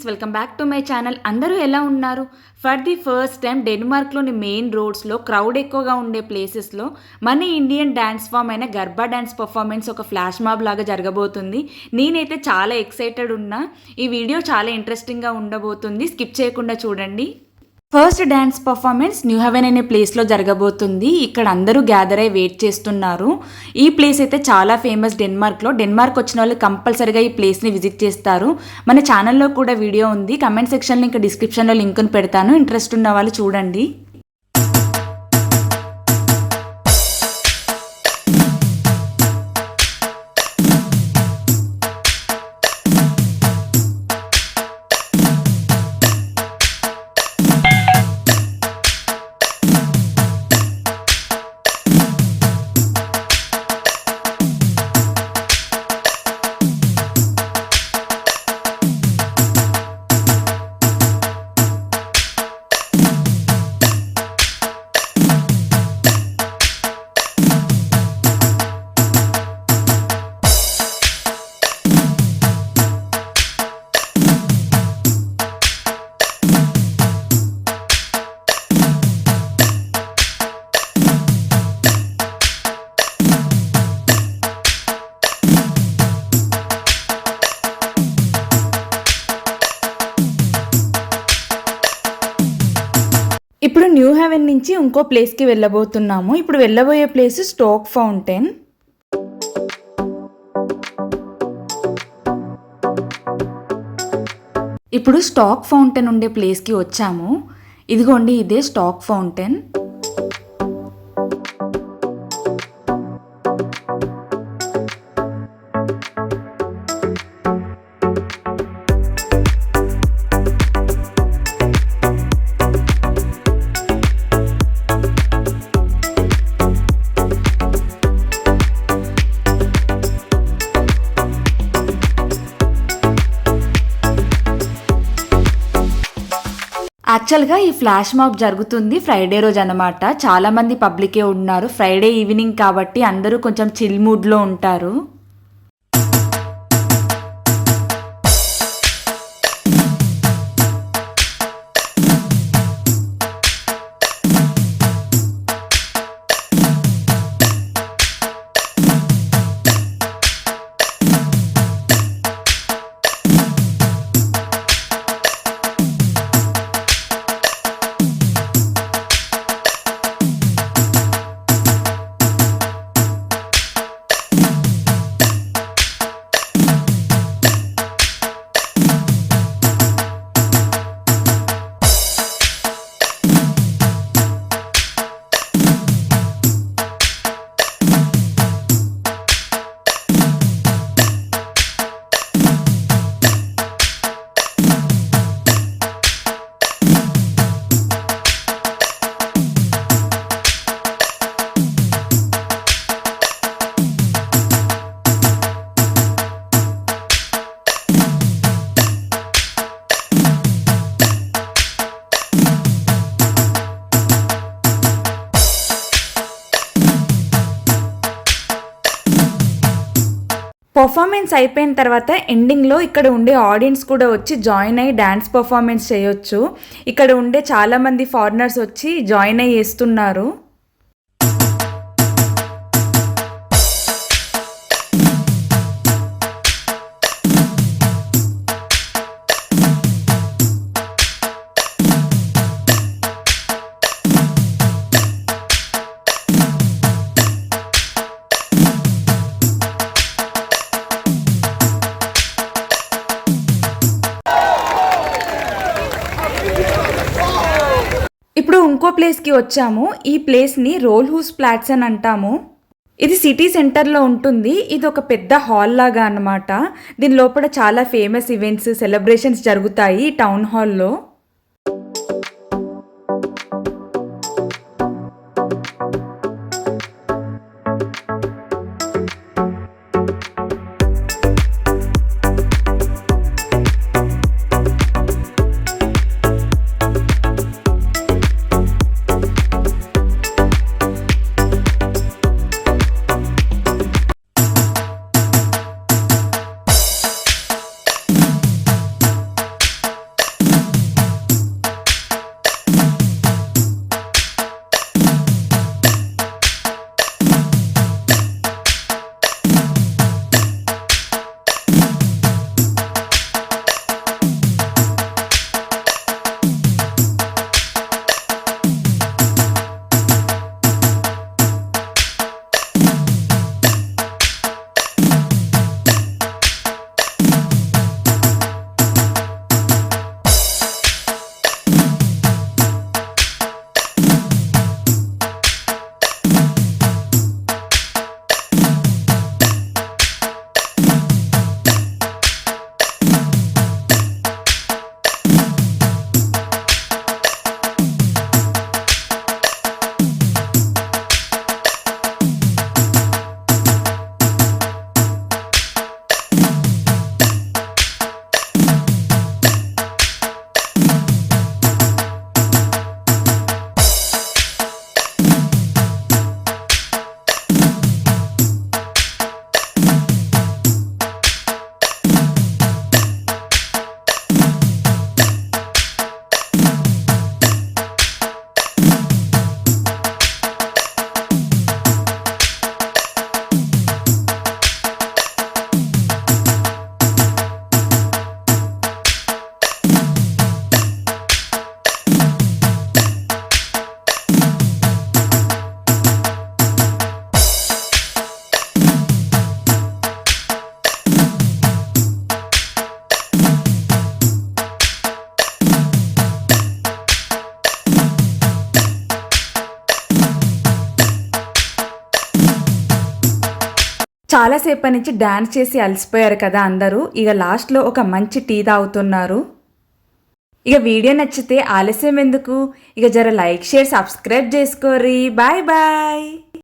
Welcome back to my channel. అందరూ ఎలా ఉన్నారు? ఫర్ ది ఫస్ట్ టైం డెన్మార్క్లోని మెయిన్ రోడ్స్లో క్రౌడ్ ఎక్కువగా ఉండే ప్లేసెస్లో మన ఇండియన్ డ్యాన్స్ ఫామ్ అయిన గర్బా డ్యాన్స్ పర్ఫార్మెన్స్ ఒక ఫ్లాష్ మాబ్ లాగా జరగబోతుంది. నేనైతే చాలా ఎక్సైటెడ్ ఉన్నా. ఈ వీడియో చాలా ఇంట్రెస్టింగ్గా ఉండబోతుంది, స్కిప్ చేయకుండా చూడండి. ఫస్ట్ డ్యాన్స్ పర్ఫార్మెన్స్ న్యూహావెన్ అనే ప్లేస్లో జరగబోతుంది. ఇక్కడ అందరూ గ్యాదర్ అయి వెయిట్ చేస్తున్నారు. ఈ ప్లేస్ అయితే చాలా ఫేమస్ డెన్మార్క్లో. డెన్మార్క్ వచ్చిన వాళ్ళు కంపల్సరీగా ఈ ప్లేస్ని విజిట్ చేస్తారు. మన ఛానల్లో కూడా వీడియో ఉంది, కమెంట్ సెక్షన్లో ఇంకా డిస్క్రిప్షన్లో లింక్ను పెడతాను, ఇంట్రెస్ట్ ఉన్న వాళ్ళు చూడండి. ఇప్పుడు న్యూహావెన్ నుంచి ఇంకో ప్లేస్కి వెళ్ళబోతున్నాము. ఇప్పుడు వెళ్ళబోయే ప్లేస్ స్టాక్ ఫౌంటైన్. ఇప్పుడు స్టాక్ ఫౌంటైన్ ఉండే ప్లేస్కి వచ్చాము. ఇదిగోండి, ఇదే స్టాక్ ఫౌంటైన్. యాక్చువల్గా ఈ ఫ్లాష్ మాబ్ జరుగుతుంది ఫ్రైడే రోజు అన్నమాట. చాలామంది పబ్లికే ఉన్నారు. ఫ్రైడే ఈవినింగ్ కాబట్టి అందరూ కొంచెం చిల్ మూడ్లో ఉంటారు. పర్ఫార్మెన్స్ అయిపోయిన తర్వాత ఎండింగ్లో ఇక్కడ ఉండే ఆడియన్స్ కూడా వచ్చి జాయిన్ అయ్యి డ్యాన్స్ పర్ఫార్మెన్స్ చేయొచ్చు. ఇక్కడ ఉండే చాలామంది ఫారినర్స్ వచ్చి జాయిన్ అయ్యి చేస్తున్నారు. ఇప్పుడు ఇంకో ప్లేస్కి వచ్చాము. ఈ ప్లేస్ని రోల్ హూస్ ఫ్లాట్స్ అని అంటాము. ఇది సిటీ సెంటర్లో ఉంటుంది. ఇది ఒక పెద్ద హాల్ లాగా అన్నమాట. దీని లోపల చాలా ఫేమస్ ఈవెంట్స్, సెలబ్రేషన్స్ జరుగుతాయి ఈ టౌన్ హాల్లో. చాలాసేపటి నుంచి డ్యాన్స్ చేసి అలసిపోయారు కదా అందరూ. ఇక లాస్ట్లో ఒక మంచి టీ తాగుతున్నారు. ఇక వీడియో నచ్చితే ఆలస్యం ఎందుకు, ఇక జర లైక్ షేర్ సబ్స్క్రైబ్ చేసుకోర్రి. Bye bye.